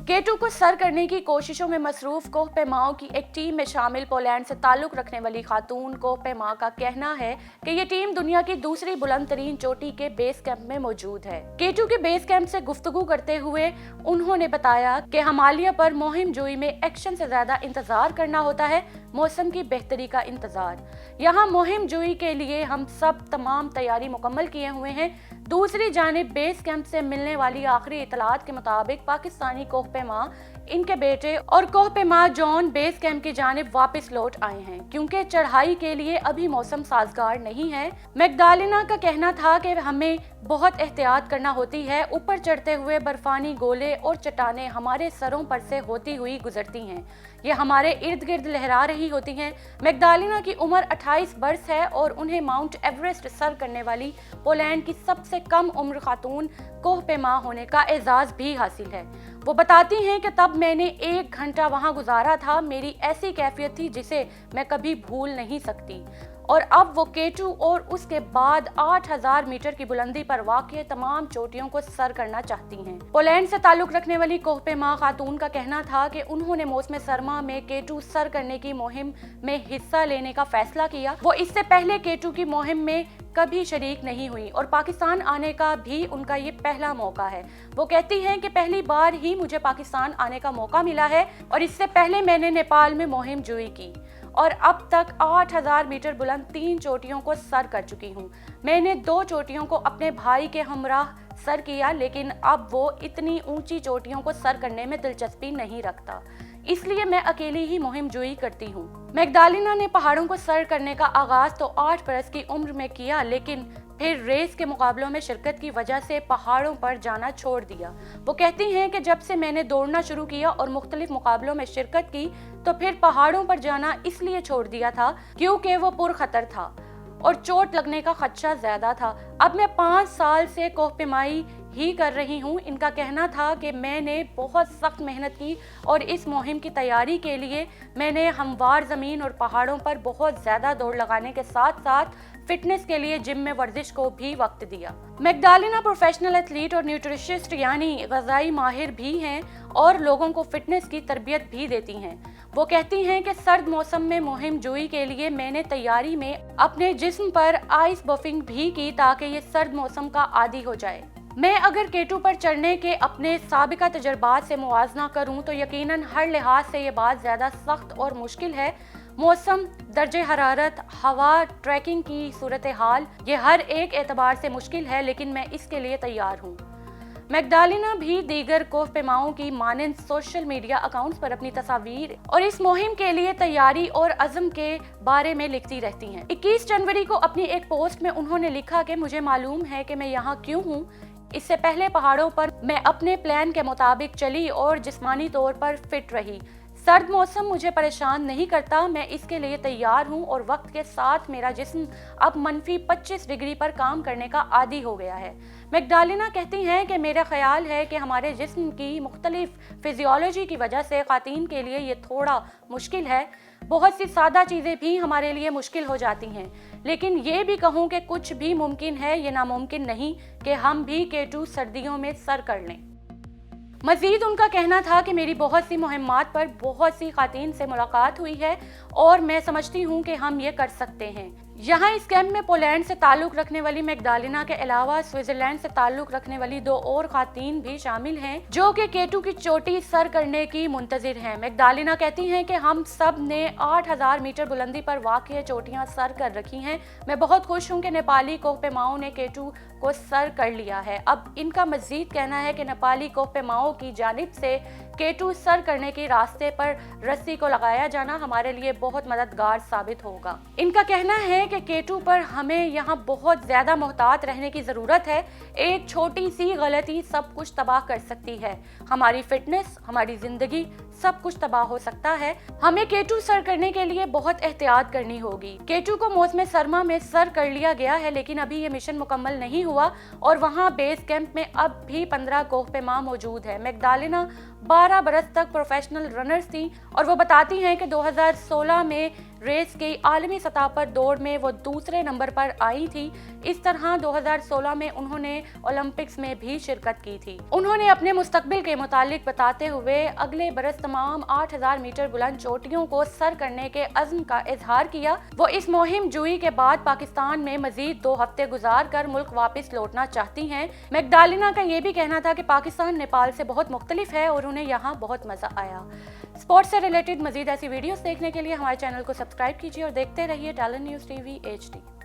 केटू को सर करने की कोशिशों में मसरूफ कोह पैमाओं की एक टीम में शामिल पोलैंड से ताल्लुक रखने वाली खातून कोह पैमा का कहना है कि ये टीम दुनिया की दूसरी बुलंद तरीन चोटी के बेस कैंप में मौजूद है। केटू के बेस कैंप से गुफ्तगू करते हुए उन्होंने बताया कि हिमालय पर मुहिम जोई में एक्शन से ज्यादा इंतजार करना होता है, मौसम की बेहतरी का इंतजार। यहाँ मुहिम जोई के लिए हम सब तमाम तैयारी मुकम्मल किए हुए हैं। दूसरी जानिब बेस कैंप से मिलने वाली आखिरी इतलात के मुताबिक पाकिस्तानी कोह पैमा, इनके बेटे और कोह पैमा जॉन बेस कैंप की जानिब वापस लौट आए हैं क्योंकि चढ़ाई के लिए अभी मौसम साजगार नहीं है। मैगडालेना का कहना था कि हमें बहुत एहतियात करना होती है, ऊपर चढ़ते हुए बर्फानी गोले और चट्टानें हमारे सरों पर से होती हुई गुजरती हैं, ये हमारे इर्द गिर्द लहरा रही होती हैं। मैगडालेना की उम्र 28 बरस है और उन्हें माउंट एवरेस्ट सर करने वाली पोलैंड की सबसे कम उम्र खातून कोह पैमा होने का एजाज भी हासिल है। वो बताती हैं कि तब मैंने 1 घंटा वहाँ गुजारा था, मेरी ऐसी कैफियत थी जिसे मैं कभी भूल नहीं सकती। और अब वो केटू और उसके बाद 8000 मीटर की बुलंदी पर वाक़ तमाम चोटियों को सर करना चाहती हैं। पोलैंड से ताल्लुक रखने वाली कोह पैमा खातून का कहना था कि उन्होंने मौसम सरमा में केटू सर करने की मुहिम में हिस्सा लेने का फैसला किया। वो इससे पहले केटू की मुहिम में कभी शरीक नहीं हुई और पाकिस्तान आने का भी उनका ये पहला मौका है। वो कहती हैं कि पहली बार ही मुझे पाकिस्तान आने का मौका मिला है और इससे पहले मैंने नेपाल में मुहिम जोई की और अब तक 8000 मीटर बुलंद 3 चोटियों को सर कर चुकी हूँ। मैंने 2 चोटियों को अपने भाई के हमराह सर किया, लेकिन अब वो इतनी ऊंची चोटियों को सर करने में दिलचस्पी नहीं रखता, इसलिए मैं अकेली ही मुहिम जोई करती हूँ। मैगडालेना ने पहाड़ों को सर करने का आगाज तो 8 बरस की उम्र में किया, लेकिन फिर रेस के मुकाबलों में शिरकत की वजह से पहाड़ों पर जाना छोड़ दिया। वो कहती हैं कि जब से मैंने दौड़ना शुरू किया और मुख्तलिफ मुकाबलों में शिरकत की तो फिर पहाड़ों पर जाना इसलिए छोड़ दिया था क्योंकि वो पुरखतर था और चोट लगने का खदशा ज्यादा था। अब मैं 5 साल से कोह पैमाई ही कर रही हूँ। इनका कहना था कि मैंने बहुत सख्त मेहनत की और इस मुहिम की तैयारी के लिए मैंने हमवार ज़मीन और पहाड़ों पर बहुत ज़्यादा दौड़ लगाने के साथ साथ फिटनेस के लिए जिम में वर्जिश को भी वक्त दिया। मैगडालेना प्रोफेशनल एथलीट और न्यूट्रिशिस्ट यानी ग़िज़ाई माहिर भी हैं और लोगों को फिटनेस की तरबियत भी देती हैं। वो कहती हैं कि सर्द मौसम में मुहिम जोई के लिए मैंने तैयारी में अपने जिस्म पर आइस बफिंग भी की ताकि ये सर्द मौसम का आदी हो जाए। मैं अगर केटू पर चढ़ने के अपने साबिका तजर्बात से मुआजना करूं तो यकीनन हर लिहाज से ये बात ज़्यादा सख्त और मुश्किल है। मौसम, दर्जे हरारत, हवा, ट्रैकिंग की सूरत हाल, ये हर एक एतबार से मुश्किल है, लेकिन मैं इसके लिए तैयार हूँ। मैगडालेना भी दीगर कोह पैमाओं की मानंद सोशल मीडिया अकाउंट्स पर अपनी तस्वीर और इस मुहिम के लिए तैयारी और अज़म के बारे में लिखती रहती हैं। 21 जनवरी को अपनी एक पोस्ट में उन्होंने लिखा कि मुझे मालूम है कि मैं यहाँ क्यों हूँ। इससे पहले पहाड़ों पर मैं अपने प्लान के मुताबिक चली और जिस्मानी तौर पर फिट रही। सर्द मौसम मुझे परेशान नहीं करता, मैं इसके लिए तैयार हूँ और वक्त के साथ मेरा जिस्म अब मनफी 25 डिग्री पर काम करने का आदी हो गया है। मैगडालेना कहती हैं कि मेरा ख्याल है कि हमारे जिस्म की मुख्तलिफ फिजियोलॉजी की वजह से ख़वातीन के लिए ये थोड़ा मुश्किल है। बहुत सी सादा चीज़ें भी हमारे लिए मुश्किल हो जाती हैं, लेकिन ये भी कहूँ कि कुछ भी मुमकिन है, ये नामुमकिन नहीं कि हम भी केटू सर्दियों में सर कर लें। मज़ीद उनका कहना था कि मेरी बहुत सी मुहिम्मात पर बहुत सी ख़वातीन से मुलाकात हुई है और मैं समझती हूँ कि हम ये कर सकते हैं। यहाँ इस कैंप में पोलैंड से ताल्लुक़ रखने वाली मैगडालेना के अलावा स्विट्ज़रलैंड से ताल्लुक़ रखने वाली 2 और ख़वातीन भी शामिल हैं जो कि केटू की चोटी सर करने की मुंतज़िर हैं। मैगडालेना कहती हैं कि हम सब ने 8000 मीटर बुलंदी पर वाक़ चोटियाँ सर कर रखी हैं। मैं बहुत खुश हूँ कि नेपाली कोह पैमाओं ने केटू को सर कर लिया है। अब इनका मज़ीद कहना है कि नेपाली कोह पैमाओं की जानिब से केटू सर करने के रास्ते पर रस्सी को लगाया जाना हमारे लिए बहुत मददगार साबित होगा। इनका कहना है कि केटू पर हमें यहाँ बहुत ज़्यादा मोहतात रहने की ज़रूरत है। एक छोटी सी गलती सब कुछ तबाह कर सकती है। हमारी फिटनेस, हमारी ज़िंदगी, सब कुछ तबाह हो सकता है। हमें केटू सर करने के लिए बहुत एहतियात करनी होगी। केटू को मौसम सरमा में सर कर लिया गया है, लेकिन अभी ये मिशन मुकम्मल नहीं हुआ और वहाँ बेस कैंप में अब भी 15 कोह पैमा मौजूद है। मैगडालेना 12 बरस तक प्रोफेशनल रनर्स थी और वो बताती हैं कि 2016 में रेस की आलमी सतह पर दौड़ में वो दूसरे नंबर पर आई थी। इस तरह 2016 में उन्होंने ओलंपिक्स में भी शिरकत की थी। उन्होंने अपने मुस्तकबिल के मुतालिक बताते हुए अगले बरस तमाम 8000 मीटर बुलंद चोटियों को सर करने के अज़्म का इजहार किया। वो इस मुहिम जुई के बाद पाकिस्तान में मजीद 2 हफ्ते गुजार कर मुल्क वापस लौटना चाहती हैं। मैग्डालिना का ये भी कहना था कि पाकिस्तान नेपाल से बहुत मुख्तलिफ है और उन्हें यहाँ बहुत मजा आया। स्पोर्ट्स से रिलेटेड मजीद ऐसी वीडियोस देखने के लिए हमारे चैनल को सब्सक्राइब कीजिए और देखते रहिए टैलेंट न्यूज़ टीवी HD।